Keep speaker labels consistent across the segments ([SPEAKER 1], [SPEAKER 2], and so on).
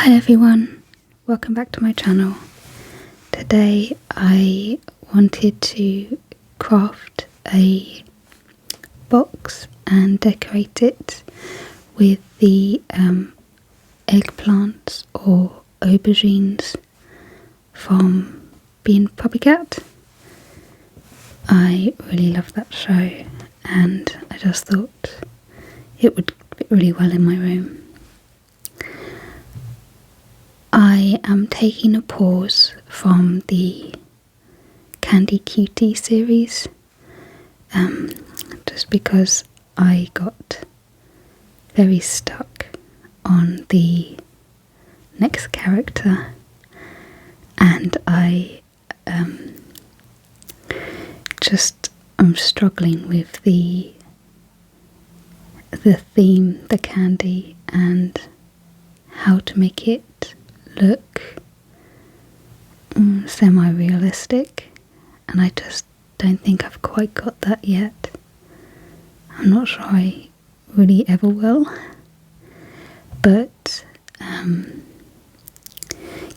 [SPEAKER 1] Hi everyone, welcome back to my channel. Today I wanted to craft a box and decorate it with the eggplants or aubergines from Bee and Puppycat. I really love that show and I just thought it would fit really well in my room. I am taking a pause from the Candy Cutie series just because I got very stuck on the next character and I'm struggling with the theme, the candy, and how to make it look semi-realistic, and I just don't think I've quite got that yet. I'm not sure I really ever will, but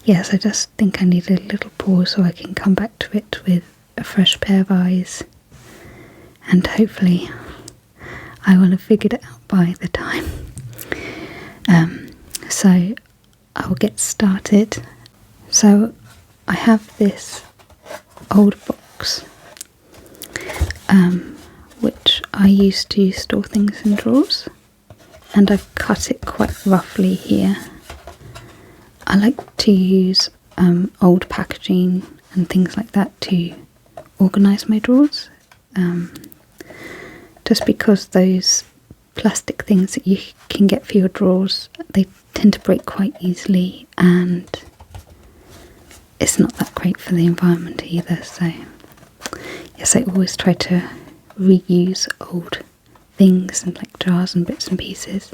[SPEAKER 1] yes, I just think I need a little pause so I can come back to it with a fresh pair of eyes, and hopefully I will have figured it out by the time. So I'll get started. So I have this old box which I used to store things in drawers, and I've cut it quite roughly here. I like to use old packaging and things like that to organise my drawers, just because those plastic things that you can get for your drawers, they tend to break quite easily and it's not that great for the environment either. So yes, I always try to reuse old things and like jars and bits and pieces.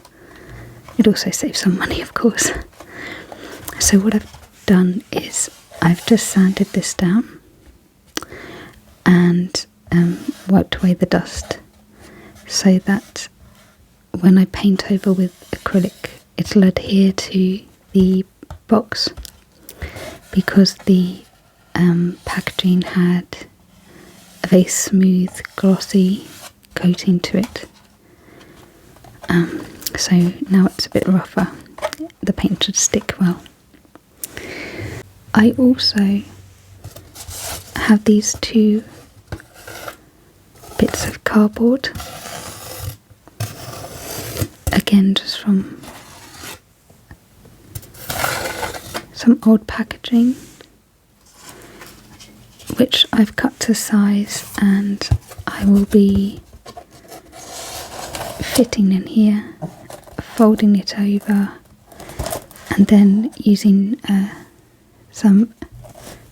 [SPEAKER 1] It also saves some money, of course. So what I've done is I've just sanded this down and wiped away the dust so that when I paint over with acrylic it'll adhere to the box, because the packaging had a very smooth glossy coating to it. So now it's a bit rougher, the paint should stick well. I also have these two bits of cardboard, again just from some old packaging, which I've cut to size, and I will be fitting in here, folding it over, and then using some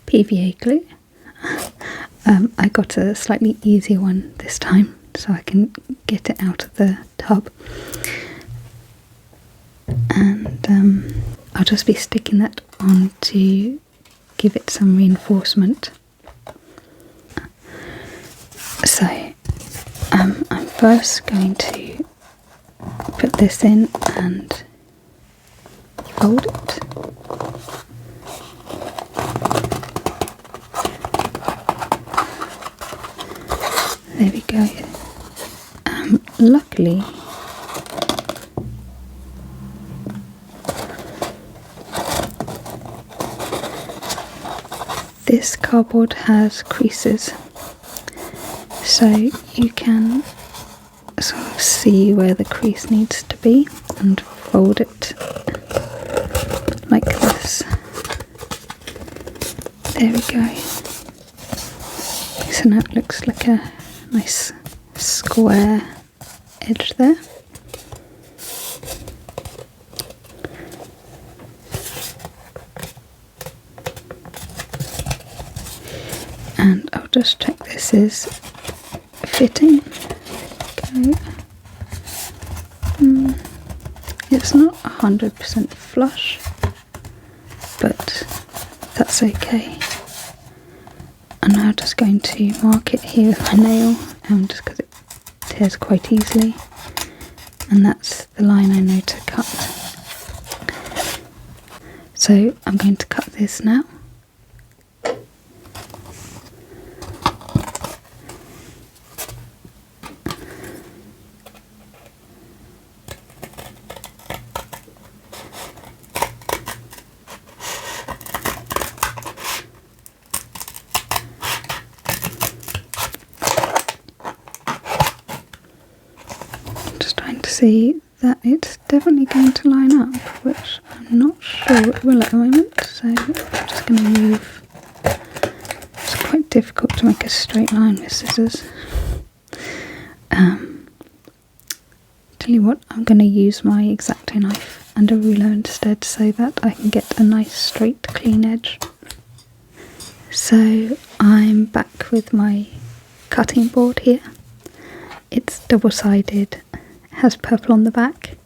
[SPEAKER 1] PVA glue. I got a slightly easier one this time so I can get it out of the tub, and I'll just be sticking that on to give it some reinforcement. So I'm first going to put this in and fold it. There we go. Luckily this cardboard has creases, so you can sort of see where the crease needs to be and fold it like this. There we go. So now it looks like a nice square edge there. And I'll just check this is fitting. Okay. It's not 100% flush, but that's okay. I'm now just going to mark it here with my nail, just because it tears quite easily, and that's the line I know to cut. So I'm going to cut this now. Just trying to see that it's definitely going to line up, which I'm not sure it will at the moment, so I'm just going to move. It's quite difficult to make a straight line with scissors. Tell you what, I'm going to use my X-Acto knife and a ruler instead so that I can get a nice straight clean edge. So I'm back with my cutting board here. It's double-sided, has purple on the back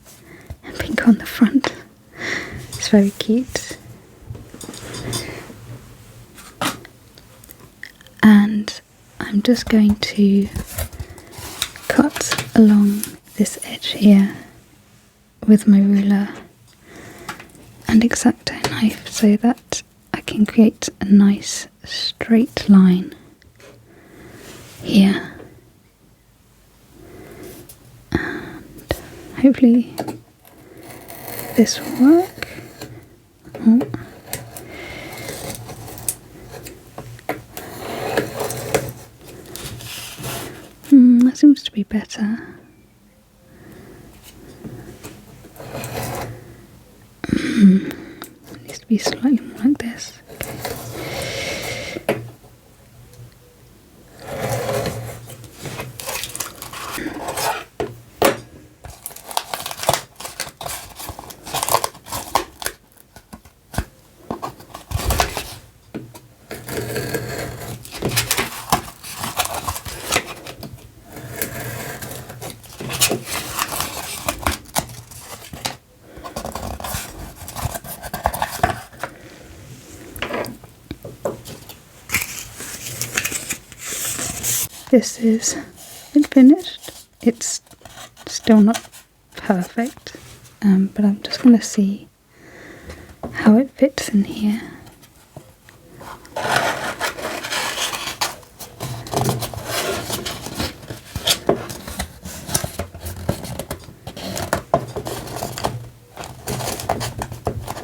[SPEAKER 1] and pink on the front. It's very cute. And I'm just going to cut along this edge here with my ruler and X-Acto knife so that I can create a nice straight line here. And hopefully this will work. Oh. That seems to be better. It needs to be slightly more like this. Okay. This is finished. It's still not perfect, but I'm just going to see how it fits in here.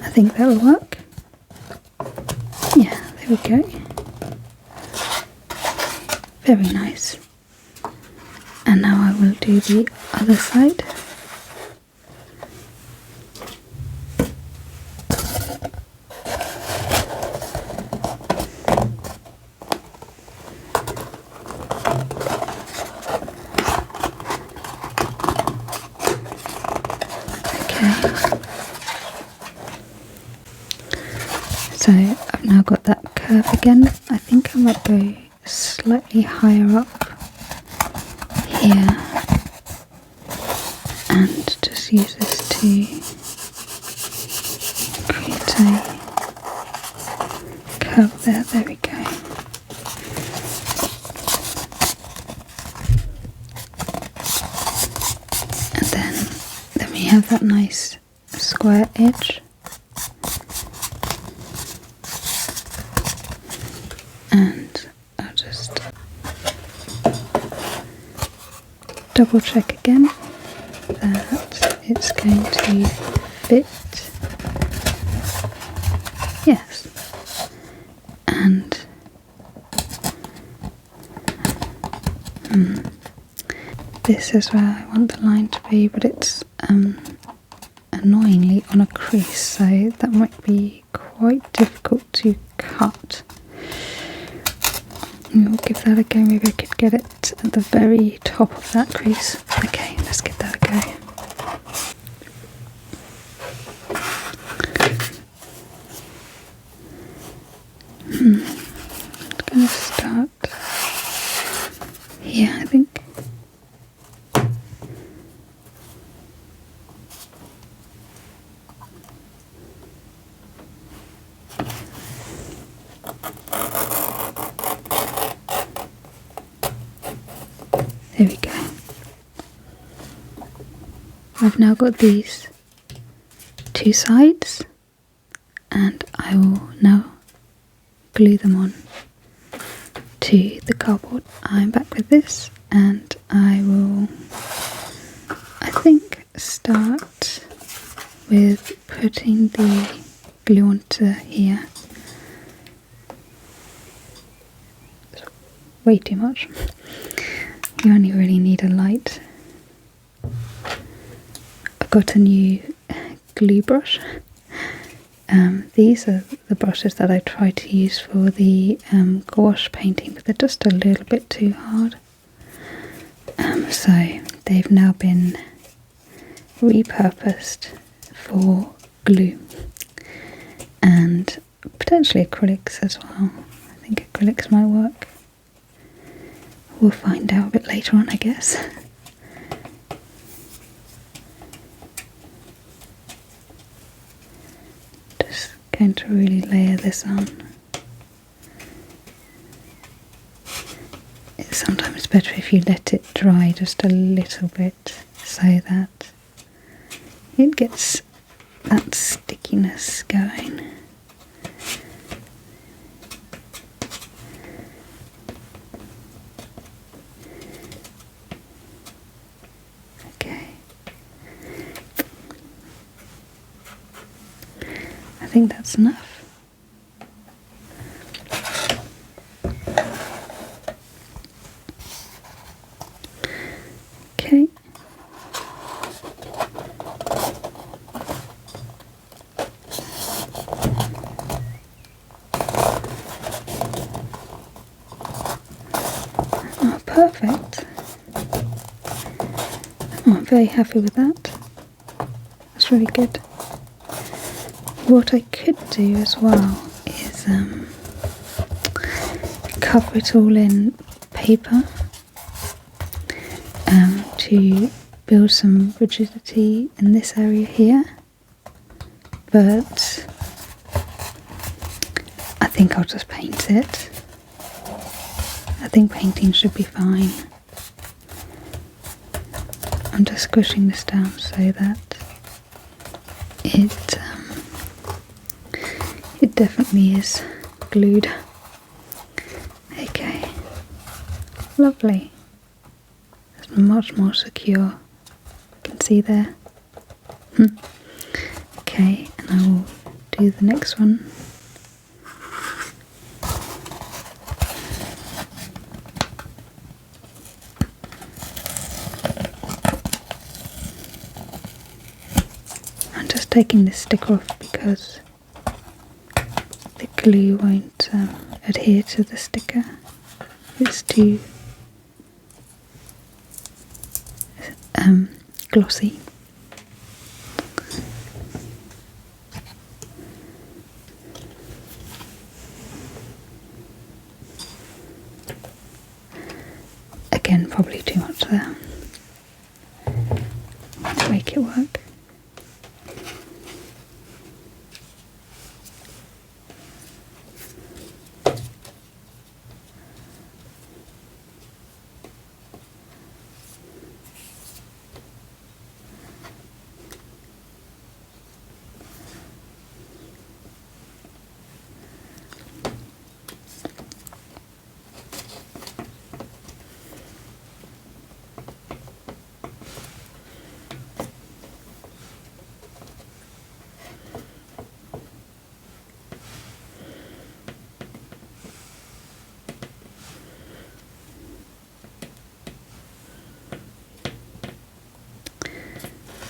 [SPEAKER 1] I think that will work. Yeah, there we go. Very nice. And now I will do the other side. Okay. So I've now got that curve again. I think I might go slightly higher up here and just use this to create a curve there. There we go. And then we have that nice square edge. And I'll just double check again that it's going to fit. Yes. And this is where I want the line to be, but it's annoyingly on a crease, so that might be quite difficult to cut. We'll give that a go. Maybe I could get it at the very top of that crease. Okay, let's give that a go. I'm going to start here, I think. There we go. I've now got these two sides, and I will now glue them on to the cardboard. I'm back with this, and I will, I think, start with putting the glue onto here. Way too much. You only really need a light. I've got a new glue brush. These are the brushes that I try to use for the gouache painting, but they're just a little bit too hard. So they've now been repurposed for glue and potentially acrylics as well. I think acrylics might work. We'll find out a bit later on, I guess. Just going to really layer this on. It's sometimes better if you let it dry just a little bit so that it gets that stickiness going. I think that's enough. Okay. Oh, perfect. Oh, I'm very happy with that. That's really good. What I could do as well is cover it all in paper to build some rigidity in this area here, but I think I'll just paint it. I think painting should be fine. I'm just squishing this down so that it definitely is glued. Okay, lovely. It's much more secure. You can see there. Okay, and I will do the next one. I'm just taking this sticker off because the glue won't adhere to the sticker. It's too glossy. Again, probably too much there. Make it work.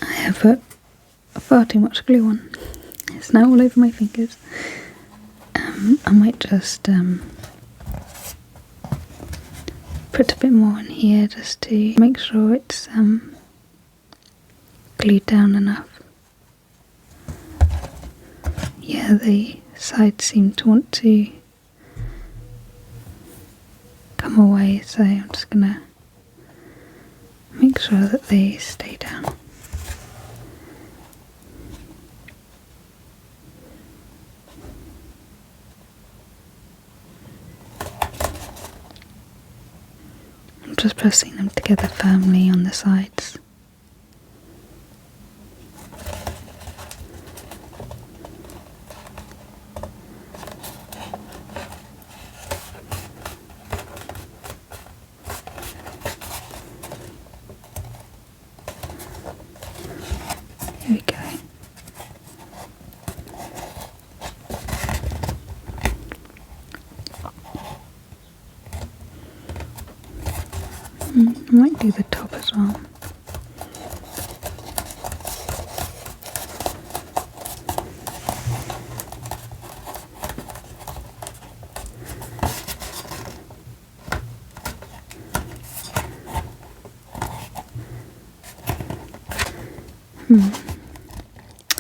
[SPEAKER 1] I have put far too much glue on. It's now all over my fingers. I might just put a bit more in here just to make sure it's glued down enough. Yeah, the sides seem to want to come away, so I'm just gonna make sure that they stay down. I'm just pressing them together firmly on the sides. I might do the top as well.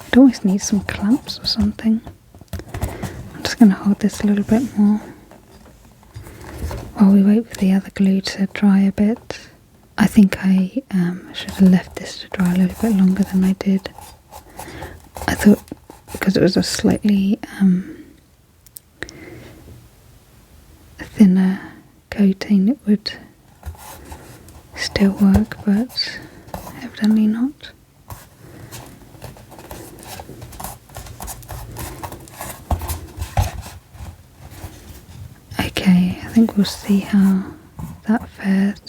[SPEAKER 1] I'd always need some clamps or something. I'm just going to hold this a little bit more while we wait for the other glue to dry a bit. I think I should have left this to dry a little bit longer than I did. I thought because it was a slightly thinner coating it would still work, but evidently not. Okay, I think we'll see how that fares.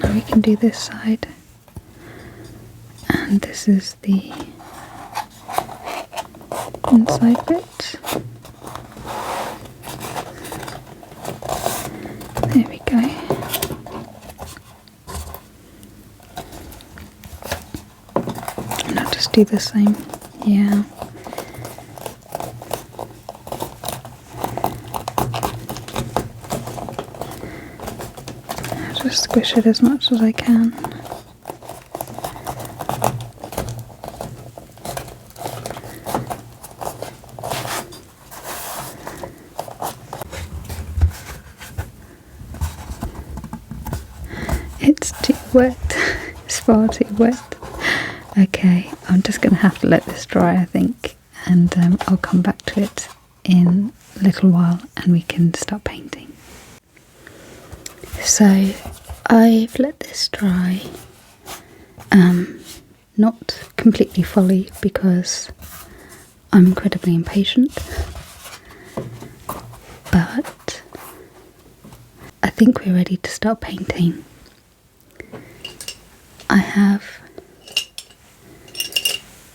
[SPEAKER 1] Now we can do this side, and this is the inside bit. There we go. And I'll just do the same. Yeah. Just squish it as much as I can. It's too wet. It's far too wet. Okay, I'm just going to have to let this dry, I think, and I'll come back to it in a little while and we can start painting. So I've let this dry, not completely fully because I'm incredibly impatient, but I think we're ready to start painting. I have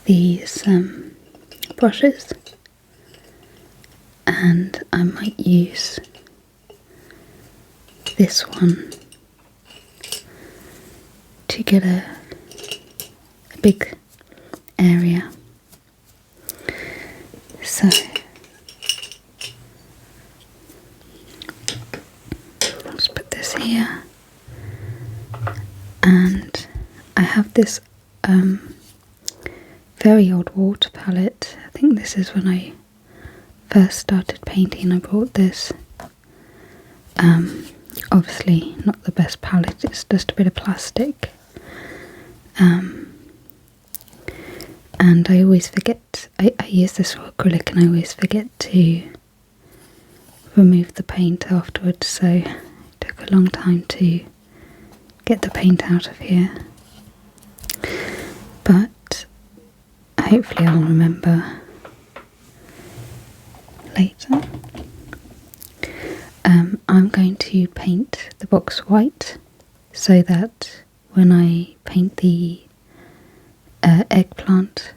[SPEAKER 1] these brushes, and I might use this one to get a big area. So let's put this here, and I have this very old water palette. I think this is when I first started painting. I bought this. Obviously not the best palette, it's just a bit of plastic. And I always forget, I use this for acrylic and I always forget to remove the paint afterwards, so it took a long time to get the paint out of here. But hopefully I'll remember later. I'm going to paint the box white so that when I paint the eggplant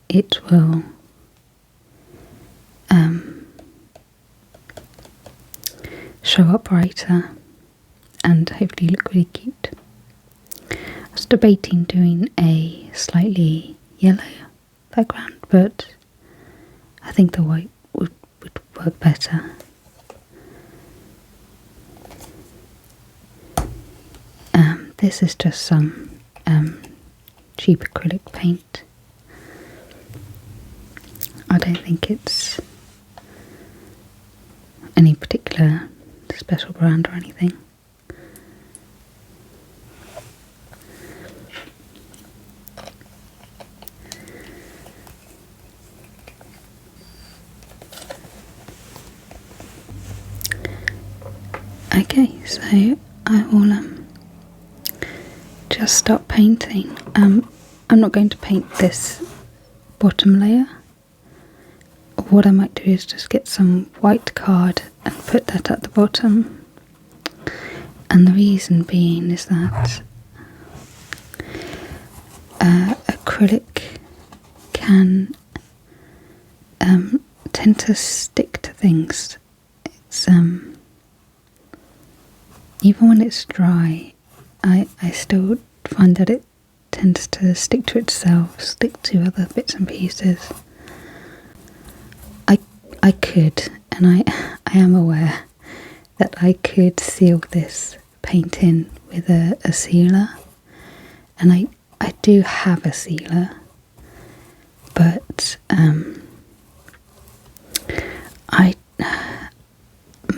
[SPEAKER 1] it will show up brighter and hopefully look really cute. I was debating doing a slightly yellow background, but I think the white would work better. This is just some cheap acrylic paint. I don't think it's any particular special brand or anything. Okay, so I will just start painting. I'm not going to paint this bottom layer. What I might do is just get some white card and put that at the bottom. And the reason being is that acrylic can tend to stick to things. It's even when it's dry, I still find that it tends to stick to itself, stick to other bits and pieces. I could, and I am aware that I could seal this paint in with a sealer, and I do have a sealer, but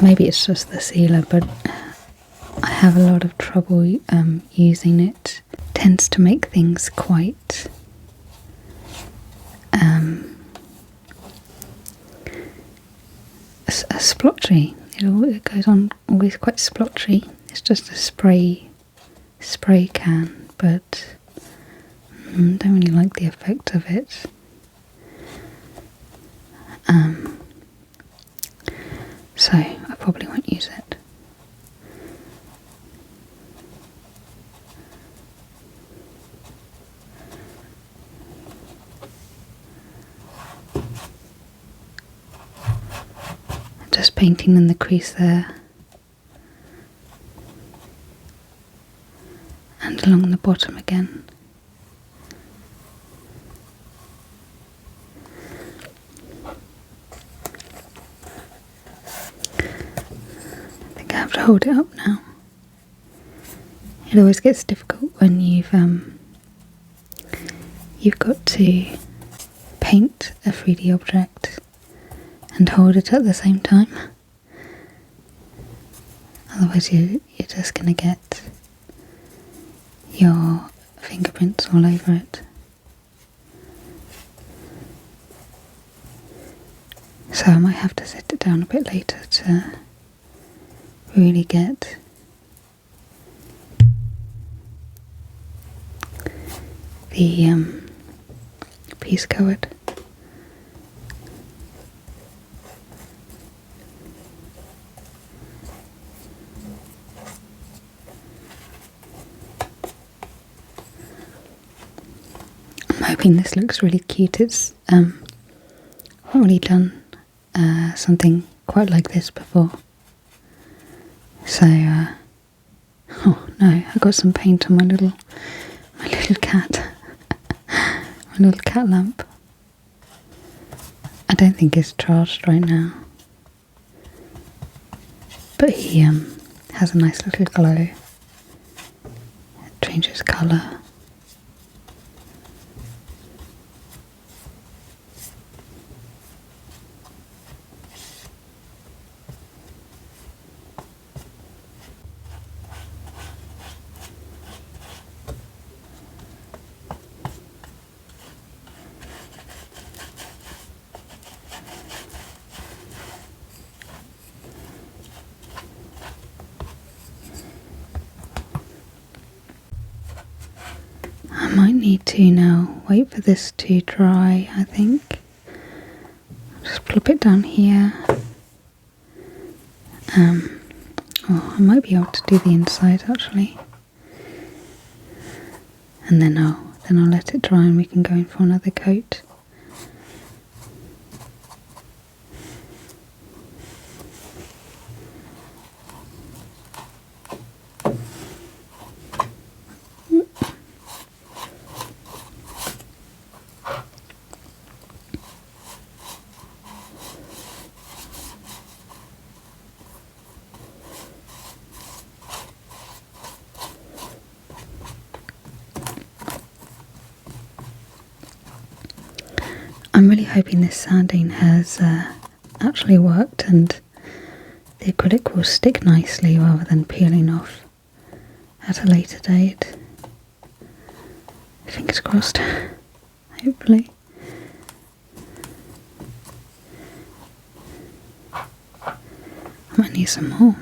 [SPEAKER 1] maybe it's just the sealer, but I have a lot of trouble using it. It tends to make things quite a splotchy. It goes on always quite splotchy. It's just a spray can, but don't really like the effect of it. So I probably won't use it. Just painting in the crease there and along the bottom again. I think I have to hold it up now. It always gets difficult when you've got to paint a 3D object and hold it at the same time. Otherwise you're just going to get your fingerprints all over it. So I might have to set it down a bit later to really get the piece covered. I'm hoping this looks really cute. It's not really done something quite like this before. So oh no, I got some paint on my little cat. My little cat lamp. I don't think it's charged right now, but he has a nice little glow. It changes colour. I might need to now wait for this to dry, I think. Just plop it down here. Oh, I might be able to do the inside actually. And then I'll let it dry and we can go in for another coat. I'm really hoping this sanding has actually worked and the acrylic will stick nicely rather than peeling off at a later date. Fingers crossed, hopefully. I might need some more.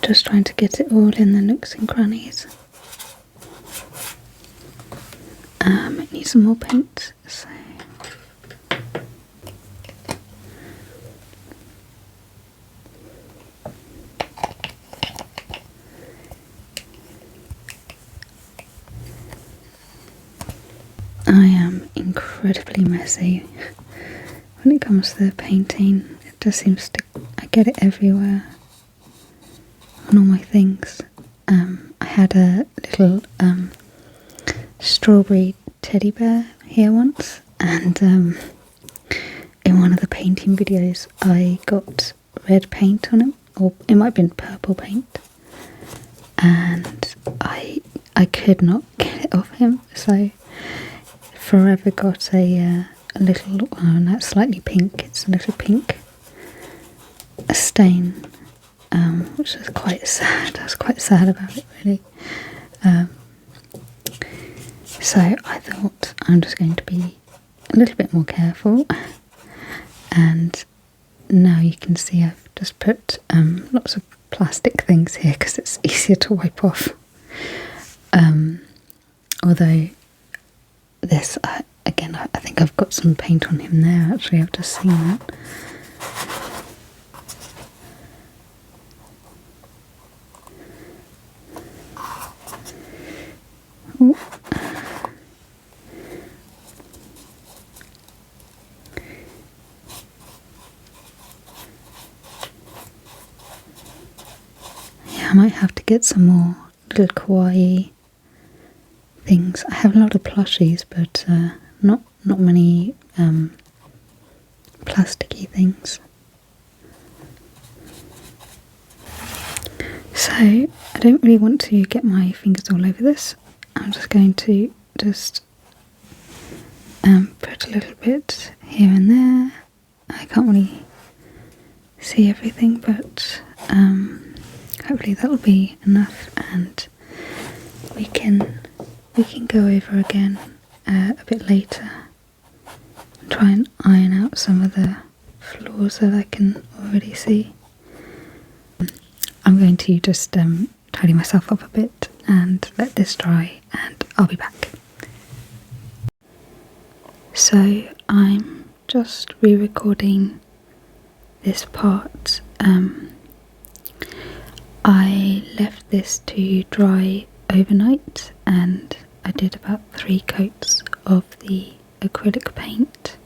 [SPEAKER 1] Just trying to get it all in the nooks and crannies. It needs some more paint, so incredibly messy when it comes to the painting. It just seems to, I get it everywhere on all my things. I had a little strawberry teddy bear here once, and in one of the painting videos I got red paint on him, or it might have been purple paint, and I could not get it off him, so forever got a little, no, it's slightly pink, it's a little pink stain, which is quite sad. I was quite sad about it, really. So I thought I'm just going to be a little bit more careful, and now you can see I've just put lots of plastic things here because it's easier to wipe off. Although this, again, I think I've got some paint on him there, actually. I've just seen that. Ooh. Yeah, I might have to get some more little kawaii things. I have a lot of plushies, but not many plasticky things. So I don't really want to get my fingers all over this. I'm just going to just put a little bit here and there. I can't really see everything, but hopefully that'll be enough, and we can go over again a bit later and try and iron out some of the flaws that I can already see. I'm going to just tidy myself up a bit and let this dry, and I'll be back. So I'm just re-recording this part. I left this to dry overnight, and I did about 3 coats of the acrylic paint,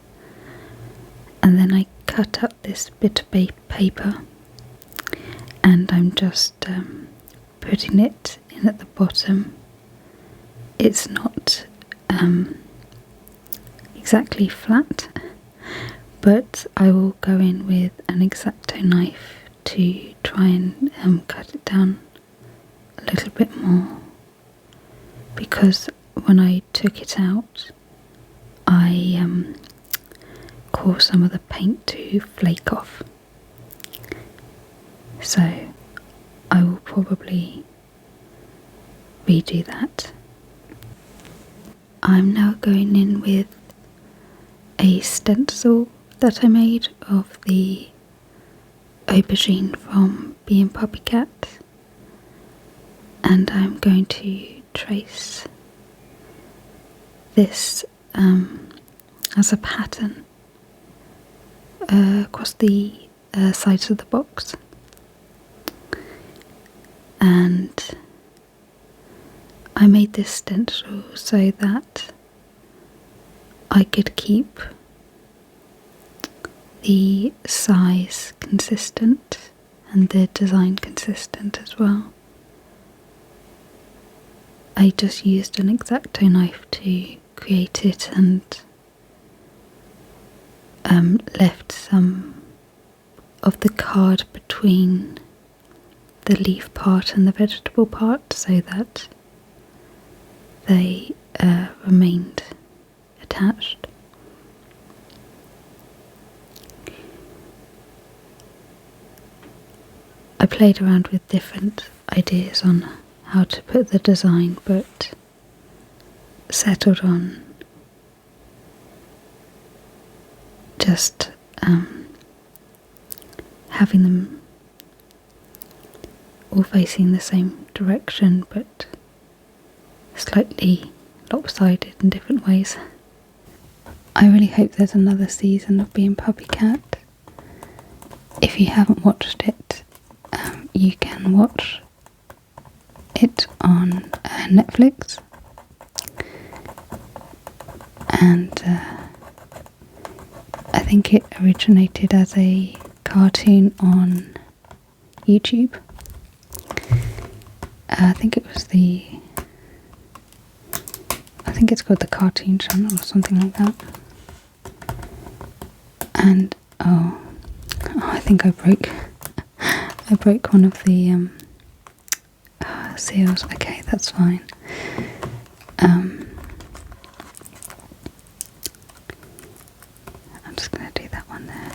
[SPEAKER 1] and then I cut up this bit of paper, and I'm just putting it in at the bottom. It's not exactly flat, but I will go in with an X-Acto knife to try and cut it down a little bit more, because when I took it out I caused some of the paint to flake off, so I will probably redo that. I'm now going in with a stencil that I made of the aubergine from Bee and Puppycat, and I'm going to trace this as a pattern across the sides of the box, and I made this stencil so that I could keep the size consistent and the design consistent as well. I just used an X-Acto knife to create it, and left some of the card between the leaf part and the vegetable part so that they remained attached. I played around with different ideas on how to put the design, but settled on just having them all facing the same direction but slightly lopsided in different ways. I really hope there's another season of Bee and Puppycat. If you haven't watched it, you can watch it on Netflix, and I think it originated as a cartoon on YouTube. I think it's called the Cartoon Channel or something like that. And I think I broke one of the seals. Okay, that's fine. I'm just going to do that one there.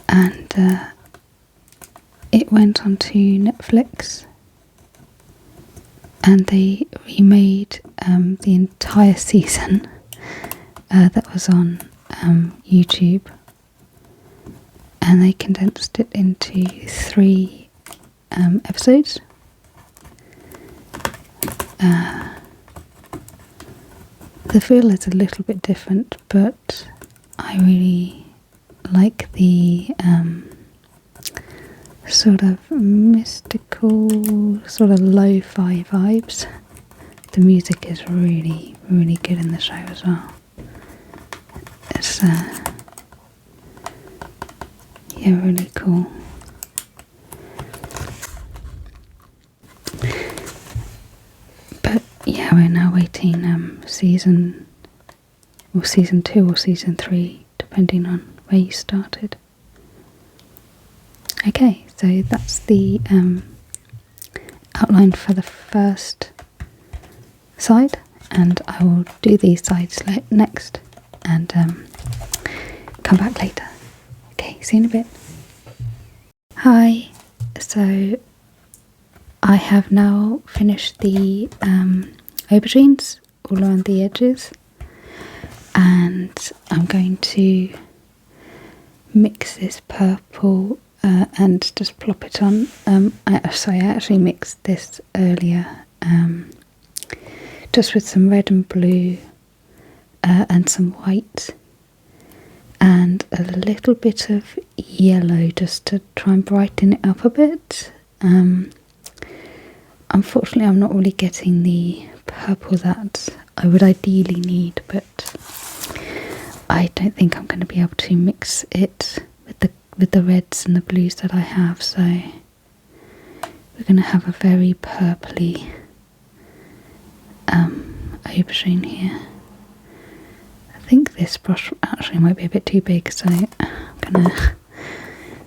[SPEAKER 1] And it went onto Netflix, and they remade the entire season that was on YouTube, and they condensed it into 3 episodes. The feel is a little bit different, but I really like the sort of mystical, sort of lo-fi vibes. The music is really, really good in the show as well. It's really cool. But yeah, we're now waiting season 2 or season 3, depending on where you started. Okay, so that's the outline for the first side, and I will do these sides next and come back later. Okay, see you in a bit. Hi, so I have now finished the aubergines all around the edges, and I'm going to mix this purple and just plop it on. I actually mixed this earlier just with some red and blue and some white and a little bit of yellow just to try and brighten it up a bit. Unfortunately, I'm not really getting the purple that I would ideally need, but I don't think I'm going to be able to mix it with the reds and the blues that I have, so we're going to have a very purpley aubergine here. I think this brush actually might be a bit too big, so I'm going to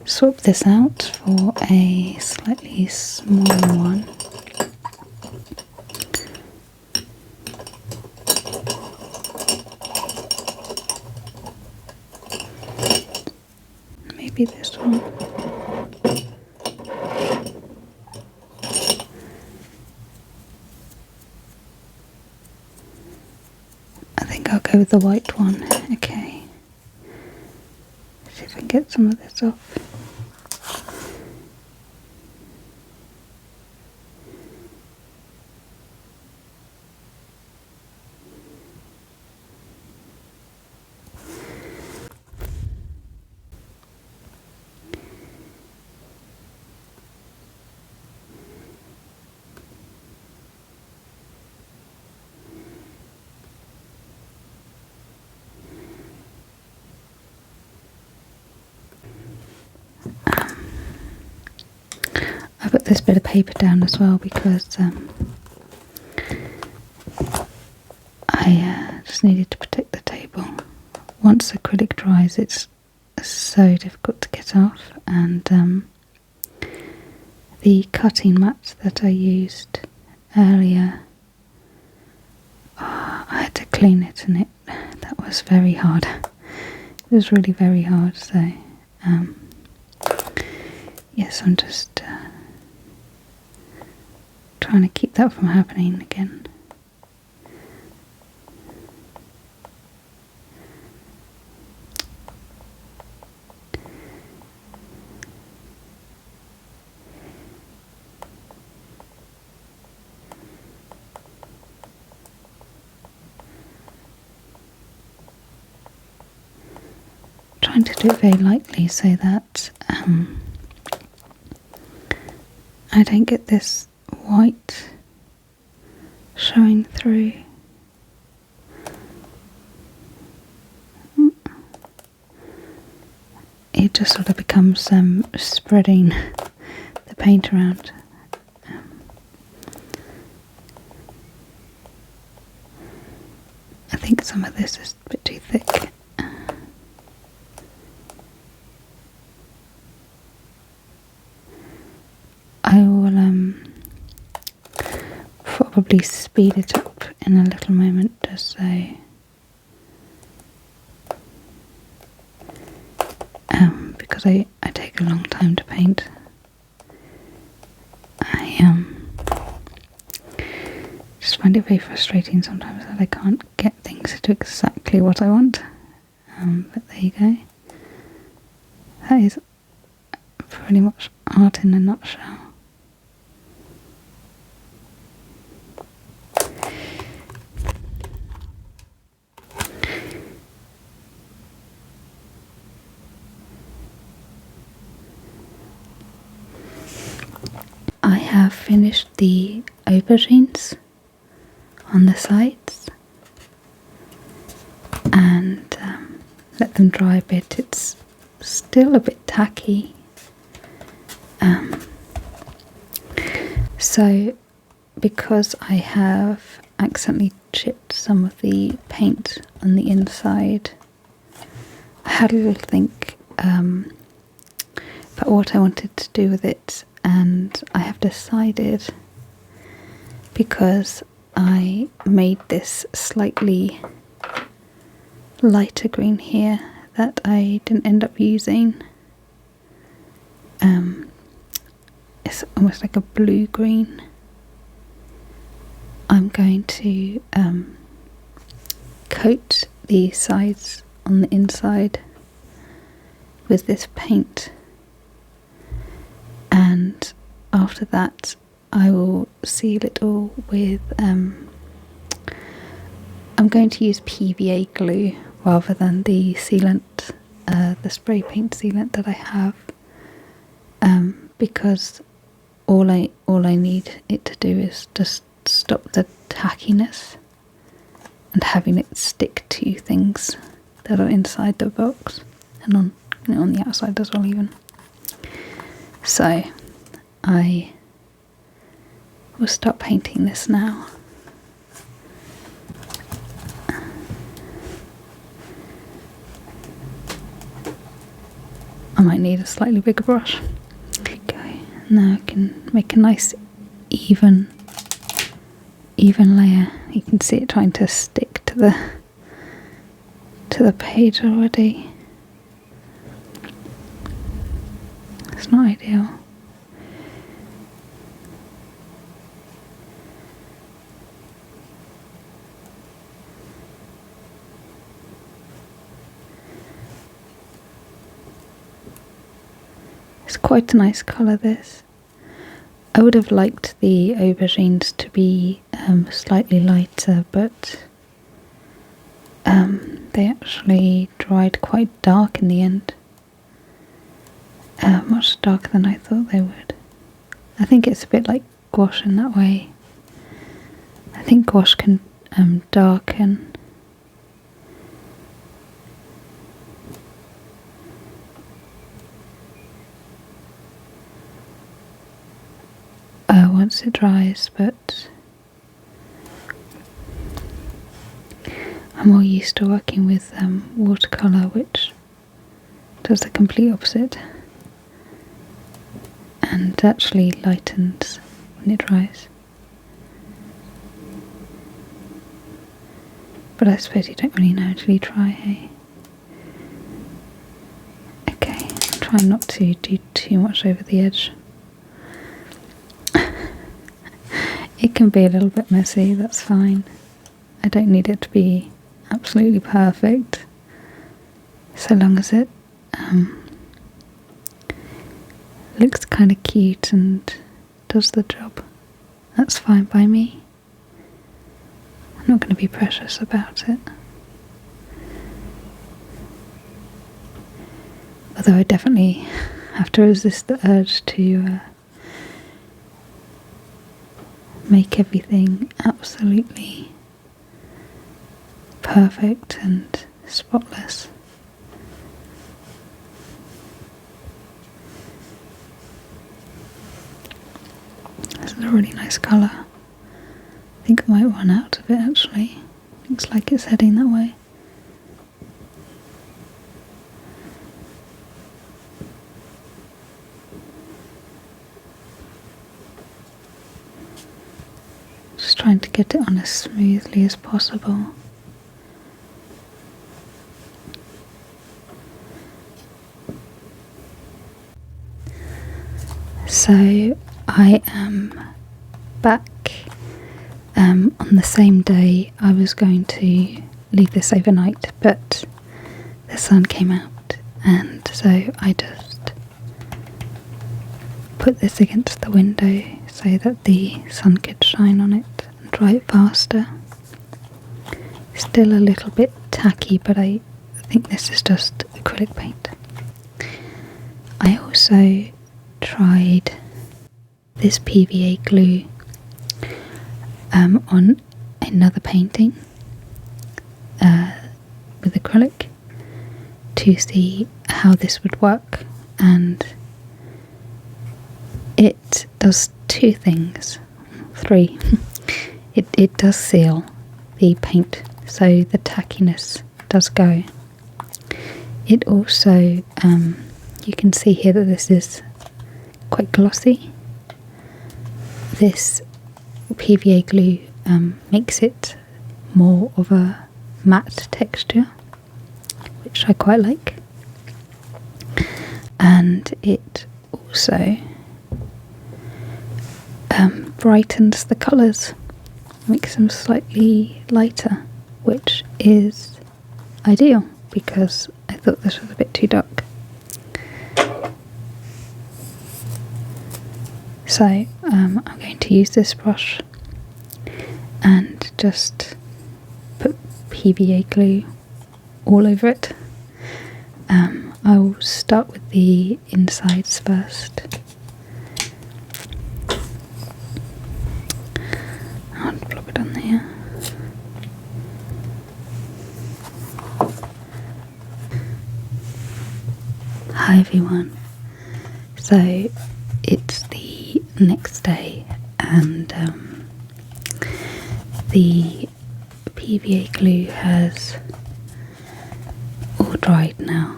[SPEAKER 1] swap this out for a slightly smaller one. Maybe this one. I think I'll go with the white one. Okay. See if I can get some of this off. I put this bit of paper down as well because I just needed to protect the table. Once acrylic dries, it's so difficult to get off, and the cutting mat that I used earlier, I had to clean it, and that was very hard. It was really very hard, so yes, I'm just trying to keep that from happening again. Trying to do it very lightly so that I don't get this white showing through. it just sort of becomes spreading the paint around. I think some of this is a bit too thick. I will probably speed it up in a little moment just so because I take a long time to paint. I just find it very frustrating sometimes that I can't get things to do exactly what I want. But there you go. That is pretty much art in a nutshell. I have finished the aubergines on the sides and let them dry a bit. It's still a bit tacky, so because I have accidentally chipped some of the paint on the inside, I had a little think about what I wanted to do with it, and I have decided, because I made this slightly lighter green here that I didn't end up using. It's almost like a blue green. I'm going to coat the sides on the inside with this paint, and after that I will seal it all with I'm going to use PVA glue rather than the sealant, the spray paint sealant that I have, because all I need it to do is just stop the tackiness and having it stick to things that are inside the box and on the outside as well even. So I will start painting this now. I might need a slightly bigger brush. Okay, now I can make a nice even layer. You can see it trying to stick to the page already. It's not ideal. It's quite a nice colour, this. I would have liked the aubergines to be slightly lighter, but they actually dried quite dark in the end. Much darker than I thought they would. I think it's a bit like gouache in that way. I think gouache can darken. Once it dries, but I'm more used to working with watercolour, which does the complete opposite and actually lightens when it dries. But I suppose you don't really know until you try, hey? Okay, I'm trying not to do too much over the edge. It can be a little bit messy, that's fine. I don't need it to be absolutely perfect, so long as it looks kind of cute and does the job. That's fine by me. I'm not going to be precious about it. Although I definitely have to resist the urge to make everything absolutely perfect and spotless. nice colour. I think I might run out of it actually. Looks like it's heading that way. Just trying to get it on as smoothly as possible. So I am back on the same day. I was going to leave this overnight, but the sun came out, and so I just put this against the window so that the sun could shine on it and dry it faster. Still a little bit tacky, but I think this is just acrylic paint. I also tried this PVA glue on another painting with acrylic to see how this would work, and it does two things, three. It does seal the paint, so the tackiness does go. It also, you can see here that this is quite glossy. This PVA glue makes it more of a matte texture, which I quite like, and it also brightens the colours, makes them slightly lighter, which is ideal because I thought this was a bit too dark. So I'm going to use this brush and just put PVA glue all over it. I will start with the insides first. I'll plop it on there. Hi everyone. So it's the next day, and the PVA glue has all dried now,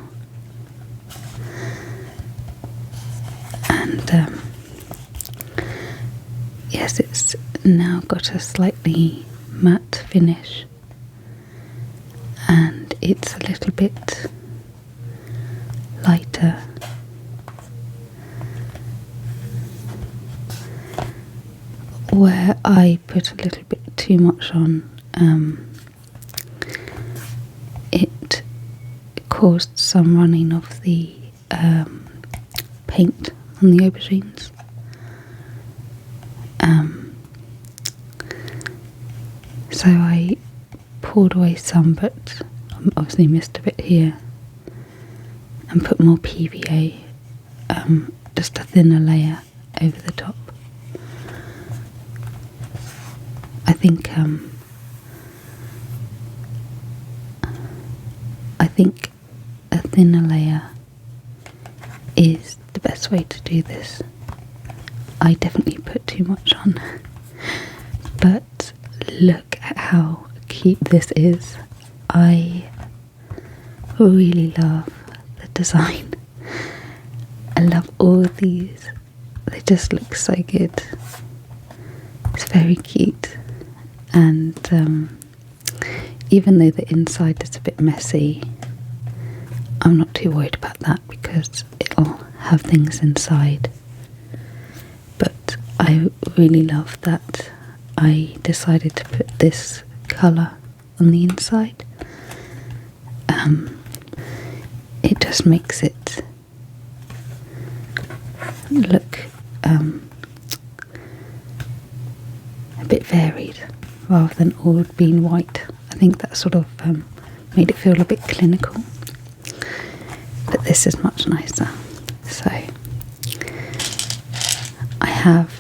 [SPEAKER 1] and yes, it's now got a slightly matte finish, and it's a little bit lighter. Where I put a little bit too much on, it caused some running of the paint on the aubergines. So I poured away some, but obviously missed a bit here, and put more PVA, just a thinner layer over the top. I think a thinner layer is the best way to do this. I definitely put too much on, but look at how cute this is. I really love the design. I love all of these. They just look so good. It's very cute, and even though the inside is a bit messy, I'm not too worried about that because it'll have things inside. But I really love that I decided to put this colour on the inside. It just makes it look a bit varied rather than all being white. I think that sort of made it feel a bit clinical, but this is much nicer. So I have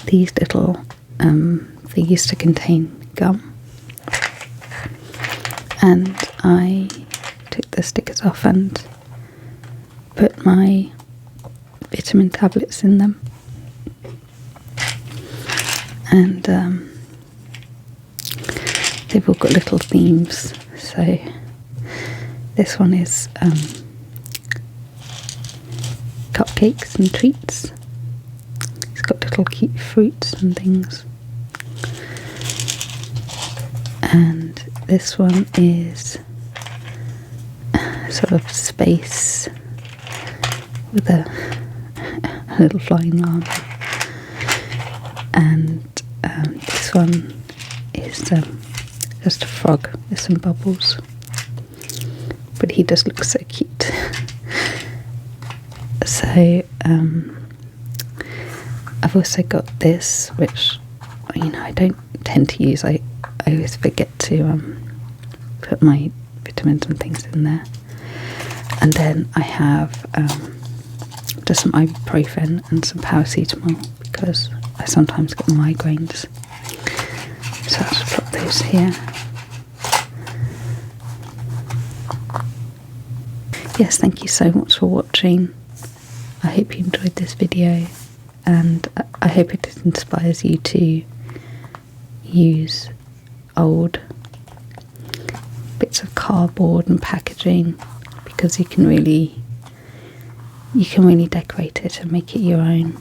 [SPEAKER 1] these little, they used to contain gum, and I took the stickers off and put my vitamin tablets in them. and they've all got little themes. So this one is cupcakes and treats. It's got little cute fruits and things. And this one is sort of space with a little flying llama. And this one is just a frog with some bubbles. But he does look so cute. So I've also got this, which I don't tend to use. I always forget to put my vitamins and things in there. And then I have just some ibuprofen and some paracetamol because I sometimes get migraines. So I'll just put those here. Yes, thank you so much for watching. I hope you enjoyed this video, and I hope it inspires you to use old bits of cardboard and packaging, because you can really decorate it and make it your own,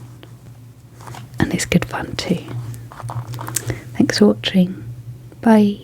[SPEAKER 1] and it's good fun too. Thanks for watching. Bye.